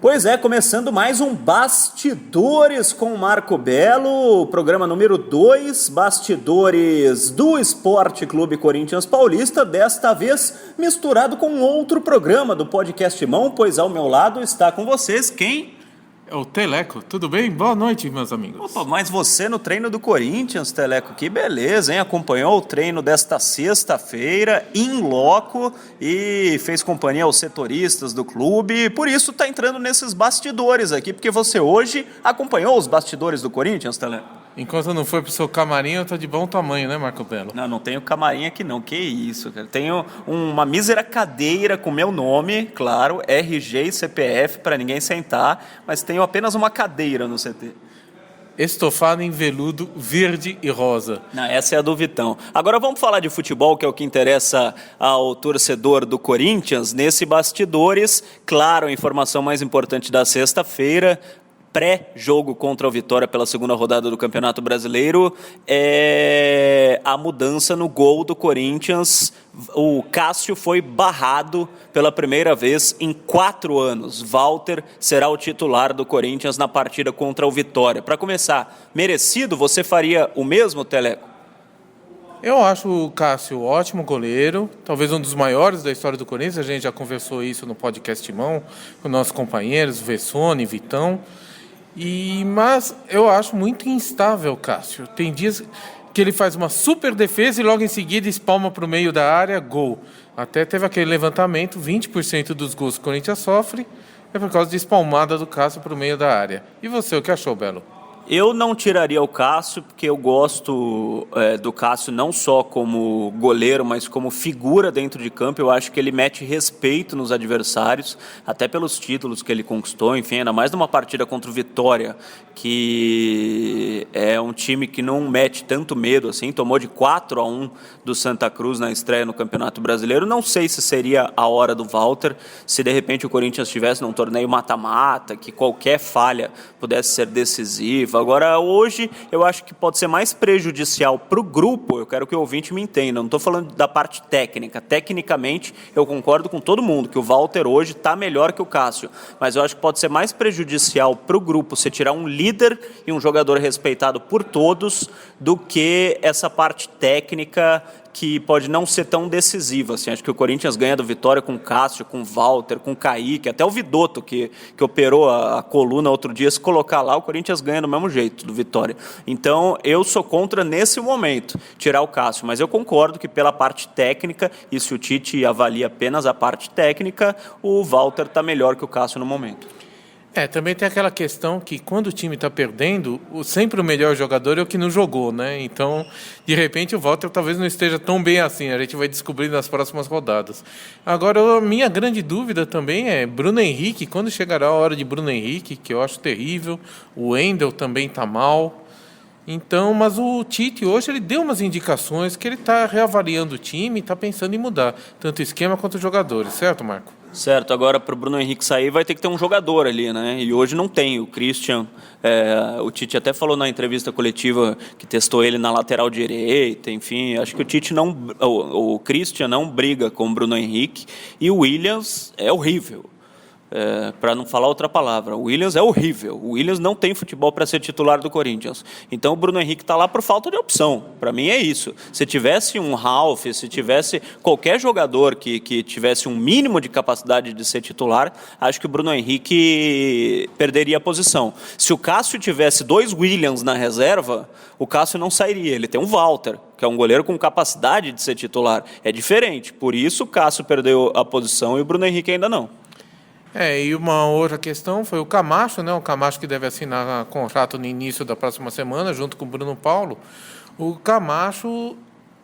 Pois é, começando mais um Bastidores com o Marco Belo, programa número 2, Bastidores do Esporte Clube Corinthians Paulista, desta vez misturado com outro programa do Podcast Mão, pois ao meu lado está com vocês quem? É o Teleco, tudo bem? Boa noite, meus amigos. Opa, mas você no treino do Corinthians, Teleco, que beleza, hein? Acompanhou o treino desta sexta-feira, in loco, e fez companhia aos setoristas do clube, por isso está entrando nesses bastidores aqui, porque você hoje acompanhou os bastidores do Corinthians, Teleco? Enquanto não foi pro seu camarim, eu tô de bom tamanho, né, Marco Belo? Não tenho camarim aqui não, que isso, cara. Tenho uma mísera cadeira com meu nome, claro, RG e CPF para ninguém sentar, mas tenho apenas uma cadeira no CT. Estofado em veludo verde e rosa. Não, essa é a do Vitão. Agora vamos falar de futebol, que é o que interessa ao torcedor do Corinthians. Nesse Bastidores, claro, a informação mais importante da sexta-feira, pré-jogo contra o Vitória pela segunda rodada do Campeonato Brasileiro, é a mudança no gol do Corinthians. O Cássio foi barrado pela primeira vez em 4 anos. Walter será o titular do Corinthians na partida contra o Vitória. Para começar, merecido? Você faria o mesmo, Teleco? Eu acho o Cássio ótimo goleiro, talvez um dos maiores da história do Corinthians. A gente já conversou isso no podcast Mão com nossos companheiros, Vessone, Vitão. Mas eu acho muito instável o Cássio. Tem dias que ele faz uma super defesa e logo em seguida espalma para o meio da área, gol. Até teve aquele levantamento, 20% dos gols que o Corinthians sofre é por causa de espalmada do Cássio para o meio da área. E você, o que achou, Belo? Eu não tiraria o Cássio, porque eu gosto do Cássio não só como goleiro, mas como figura dentro de campo. Eu acho que ele mete respeito nos adversários, até pelos títulos que ele conquistou, enfim, ainda mais numa partida contra o Vitória, que é um time que não mete tanto medo, assim, tomou de 4-1 do Santa Cruz na estreia no Campeonato Brasileiro. Não sei se seria a hora do Walter, se de repente o Corinthians estivesse num torneio mata-mata, que qualquer falha pudesse ser decisiva. Agora, hoje, eu acho que pode ser mais prejudicial para o grupo. Eu quero que o ouvinte me entenda. Não estou falando da parte técnica. Tecnicamente, eu concordo com todo mundo que o Walter hoje está melhor que o Cássio. Mas eu acho que pode ser mais prejudicial para o grupo você tirar um líder e um jogador respeitado por todos do que essa parte técnica que pode não ser tão decisiva. Assim. Acho que o Corinthians ganha do Vitória com o Cássio, com o Walter, com o Kaique, até o Vidotto, que operou a coluna outro dia, se colocar lá, o Corinthians ganha do mesmo jeito do Vitória. Então, eu sou contra, nesse momento, tirar o Cássio, mas eu concordo que pela parte técnica, e se o Tite avalia apenas a parte técnica, o Walter está melhor que o Cássio no momento. Também tem aquela questão que quando o time está perdendo, sempre o melhor jogador é o que não jogou, né? Então, de repente, o Walter talvez não esteja tão bem assim. A gente vai descobrir nas próximas rodadas. Agora, a minha grande dúvida também é Bruno Henrique. Quando chegará a hora de Bruno Henrique, que eu acho terrível. O Wendel também está mal. Então, mas o Tite hoje ele deu umas indicações que ele está reavaliando o time e está pensando em mudar, tanto o esquema quanto os jogadores. Certo, Marco? Certo, agora para o Bruno Henrique sair vai ter que ter um jogador ali, né? E hoje não tem. O Christian, o Tite até falou na entrevista coletiva que testou ele na lateral direita, enfim. Acho que o Christian não briga com o Bruno Henrique e o Williams é horrível. Para não falar outra palavra, o Williams é horrível. O Williams não tem futebol para ser titular do Corinthians. Então o Bruno Henrique está lá por falta de opção. Para mim é isso. Se tivesse um Ralf, se tivesse qualquer jogador que tivesse um mínimo de capacidade de ser titular, acho que o Bruno Henrique perderia a posição. Se o Cássio tivesse 2 Williams na reserva, o Cássio não sairia. Ele tem um Walter, que é um goleiro com capacidade de ser titular. É diferente. Por isso o Cássio perdeu a posição e o Bruno Henrique ainda não. E uma outra questão foi o Camacho, né? O Camacho que deve assinar contrato no início da próxima semana, junto com o Bruno Paulo. O Camacho,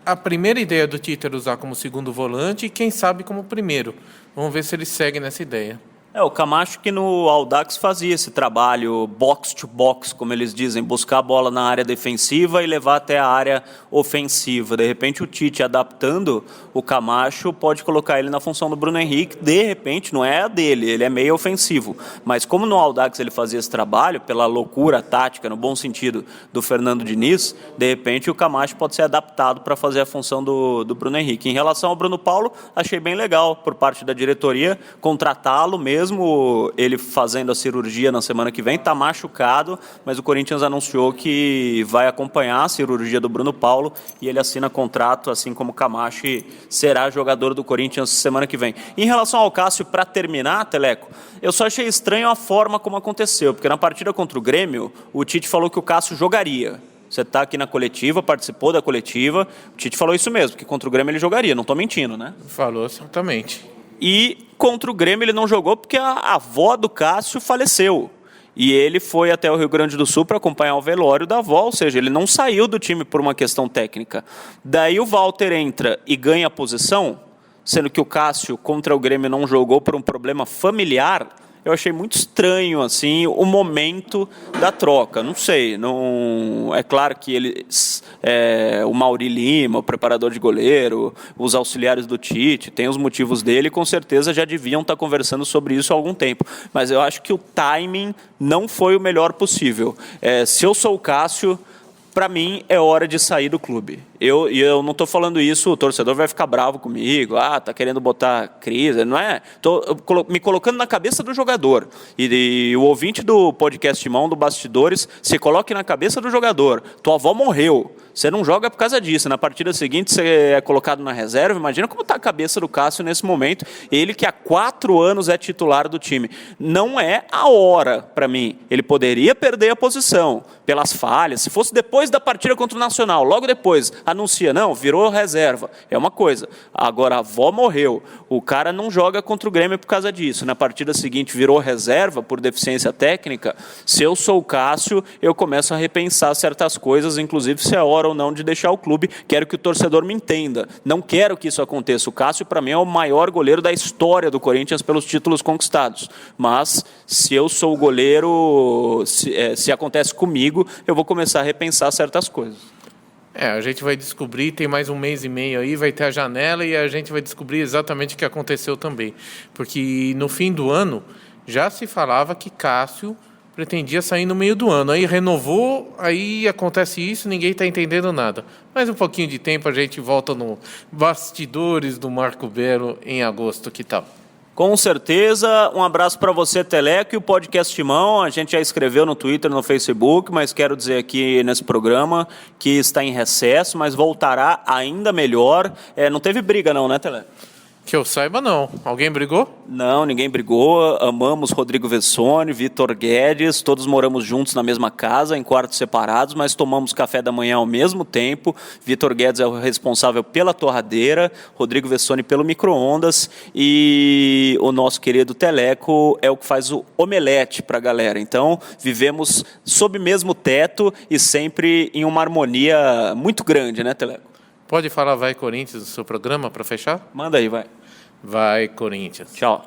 a primeira ideia do Tite era usar como segundo volante e quem sabe como primeiro. Vamos ver se ele segue nessa ideia. O Camacho que no Audax fazia esse trabalho box to box, como eles dizem, buscar a bola na área defensiva e levar até a área ofensiva. De repente o Tite adaptando o Camacho pode colocar ele na função do Bruno Henrique, de repente não é a dele, ele é meio ofensivo. Mas como no Audax ele fazia esse trabalho, pela loucura tática, no bom sentido, do Fernando Diniz, de repente o Camacho pode ser adaptado para fazer a função do Bruno Henrique. Em relação ao Bruno Paulo, achei bem legal por parte da diretoria contratá-lo mesmo, mesmo ele fazendo a cirurgia na semana que vem, está machucado, mas o Corinthians anunciou que vai acompanhar a cirurgia do Bruno Paulo e ele assina contrato, assim como o Camacho será jogador do Corinthians semana que vem. Em relação ao Cássio, para terminar, Teleco, eu só achei estranho a forma como aconteceu, porque na partida contra o Grêmio, o Tite falou que o Cássio jogaria. Você está aqui na coletiva, participou da coletiva, o Tite falou isso mesmo, que contra o Grêmio ele jogaria, não estou mentindo, né? Falou certamente. E contra o Grêmio ele não jogou porque a avó do Cássio faleceu. E ele foi até o Rio Grande do Sul para acompanhar o velório da avó, ou seja, ele não saiu do time por uma questão técnica. Daí o Walter entra e ganha a posição, sendo que o Cássio contra o Grêmio não jogou por um problema familiar. Eu achei muito estranho assim o momento da troca. Não sei, não é claro que eles, o Mauri Lima, o preparador de goleiro, os auxiliares do Tite, tem os motivos dele e com certeza já deviam estar conversando sobre isso há algum tempo. Mas eu acho que o timing não foi o melhor possível. Se eu sou o Cássio, para mim é hora de sair do clube. Eu não estou falando isso, o torcedor vai ficar bravo comigo, tá querendo botar crise, não é? Estou me colocando na cabeça do jogador. E o ouvinte do podcast Mão, do Bastidores, se coloque na cabeça do jogador. Tua avó morreu, você não joga por causa disso. Na partida seguinte você é colocado na reserva, imagina como está a cabeça do Cássio nesse momento. Ele que há 4 anos é titular do time. Não é a hora, para mim. Ele poderia perder a posição pelas falhas. Se fosse depois da partida contra o Nacional, logo depois, anuncia, não, virou reserva, é uma coisa. Agora, a avó morreu, o cara não joga contra o Grêmio por causa disso. Na partida seguinte, virou reserva por deficiência técnica. Se eu sou o Cássio, eu começo a repensar certas coisas, inclusive se é hora ou não de deixar o clube. Quero que o torcedor me entenda. Não quero que isso aconteça. O Cássio, para mim, é o maior goleiro da história do Corinthians pelos títulos conquistados. Mas, se eu sou o goleiro, se acontece comigo, eu vou começar a repensar certas coisas. A gente vai descobrir, tem mais um mês e meio aí, vai ter a janela e a gente vai descobrir exatamente o que aconteceu também. Porque no fim do ano já se falava que Cássio pretendia sair no meio do ano. Aí renovou, aí acontece isso, ninguém está entendendo nada. Mais um pouquinho de tempo a gente volta no Bastidores do Marco Belo em agosto, que tal? Com certeza, um abraço para você, Teleco, e o podcast Timão. A gente já escreveu no Twitter, no Facebook, mas quero dizer aqui nesse programa que está em recesso, mas voltará ainda melhor. Não teve briga não, né, Teleco? Que eu saiba, não. Alguém brigou? Não, ninguém brigou. Amamos Rodrigo Vessone, Vitor Guedes, todos moramos juntos na mesma casa, em quartos separados, mas tomamos café da manhã ao mesmo tempo. Vitor Guedes é o responsável pela torradeira, Rodrigo Vessone pelo micro-ondas e o nosso querido Teleco é o que faz o omelete para a galera. Então, vivemos sob o mesmo teto e sempre em uma harmonia muito grande, né, Teleco? Pode falar Vai Corinthians no seu programa para fechar? Manda aí, vai. Vai Corinthians. Tchau.